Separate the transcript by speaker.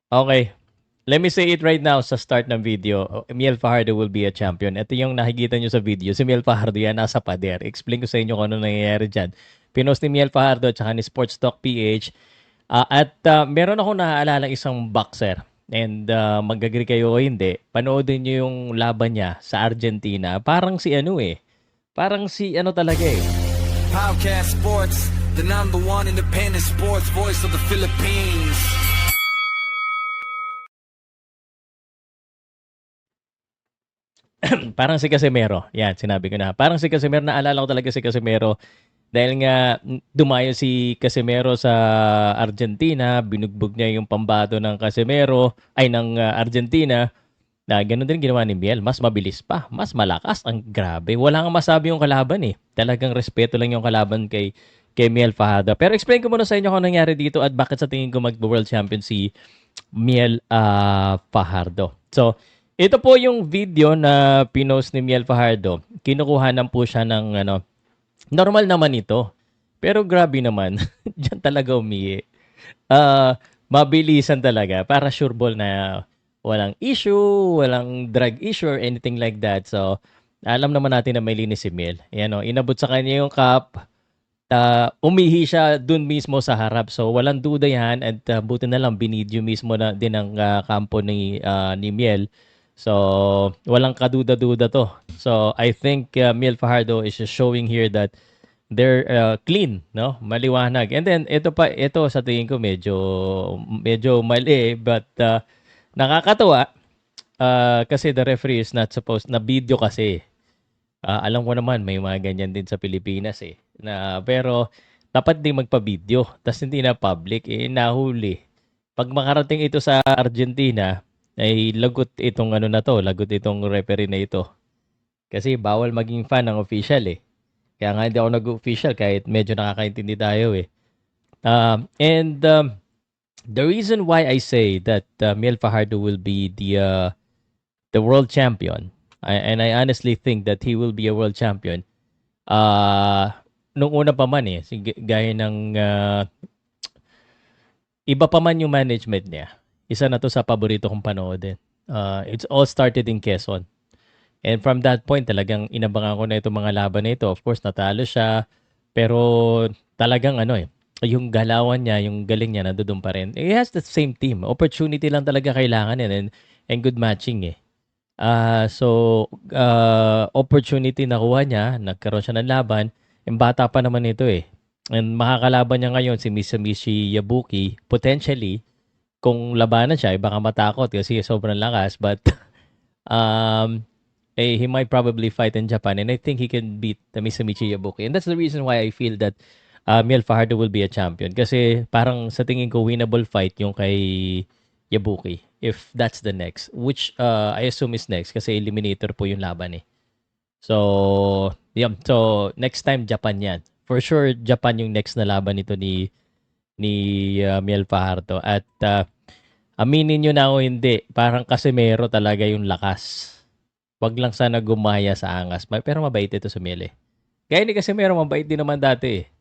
Speaker 1: Okay. Let me say it right now sa start ng video. Miel Fajardo will be a champion. Ito yung nakikita nyo sa video. Si Miel Fajardo yan, nasa pader. Explain ko sa inyo kung ano nangyayari dyan. Pinost ni Miel Fajardo at saka ni Sports Talk PH. Meron ako naaalala isang boxer. And mag-agree kayo o hindi, panoodin nyo yung laban niya sa Argentina. Parang si ano eh. Parang si ano talaga eh.
Speaker 2: Podcast Sports, the number one independent sports voice of the Philippines.
Speaker 1: Parang si Casimero. Yan, sinabi ko na. Parang si Casimero, naalala ko talaga si Casimero. Dahil nga dumayo si Casimero sa Argentina, binugbog niya yung pambato ng Casimero, ay ng Argentina. Na ganun din ginawa ni Miel. Mas mabilis pa, mas malakas. Ang grabe. Wala nga masabi yung kalaban eh. Talagang respeto lang yung kalaban kay Miel Fajardo. Pero explain ko muna sa inyo kung nangyari dito at bakit sa tingin ko mag-world champion si Miel Fajardo. So, ito po yung video na pinost ni Miel Fajardo. Kinukuhanan po siya ng ano, normal naman ito. Pero grabe naman, diyan talaga mabilisan talaga para sure ball na walang issue, walang drug issue or anything like that. So, alam naman natin na may linis si Miel. Ayan o, inabot sa kanya yung cup, umihi siya dun mismo sa harap. So, walang duda yan at buti na lang binidyo mismo na din ang kampo ni Miel. So, walang kaduda-duda to. So, I think Miel Fajardo is just showing here that they're clean, no? Maliwanag. And then ito sa tingin ko medyo mali but nakakatuwa kasi the referee is not supposed na video kasi. Alam ko naman may mga ganyan din sa Pilipinas eh. Pero dapat din magpa-video, tas hindi na public nahuli. Pag makarating ito sa Argentina, ay lagot itong ano na to, lagot itong referee na ito. Kasi bawal maging fan ng official eh. Kaya nga hindi ako nag-official kahit medyo nakakaintindi tayo eh. The reason why I say that Miel Fajardo will be the world champion, and I honestly think that he will be a world champion, nung una pa man eh, gaya ng iba pa man yung management niya. Isa na to sa paborito kong panoodin. It's all started in Quezon. And from that point, talagang inabangan ko na itong mga laban na ito. Of course, natalo siya. Pero talagang ano eh, yung galawan niya, yung galing niya, nandoon pa rin. He has the same team. Opportunity lang talaga kailangan yan and good matching eh. Opportunity nakuha niya, nagkaroon siya ng laban. Yung bata pa naman ito eh. And makakalaban niya ngayon si Misamichi Yabuki, potentially, kung labanan siya, baka matakot kasi sobrang lakas. But he might probably fight in Japan and I think he can beat the Misamichi Yabuki. And that's the reason why I feel that Miel Fajardo will be a champion. Kasi parang sa tingin ko winnable fight yung kay Yabuki. If that's the next. Which I assume is next kasi eliminator po yung laban eh. So, yeah. So, next time Japan yan. For sure, Japan yung next na laban nito ni Miel Fajardo. At aminin nyo na o hindi, parang Casimero talaga yung lakas. Wag lang sana gumaya sa angas. Pero mabait ito si Miel eh. Kaya ni Casimero, mabait din naman dati eh.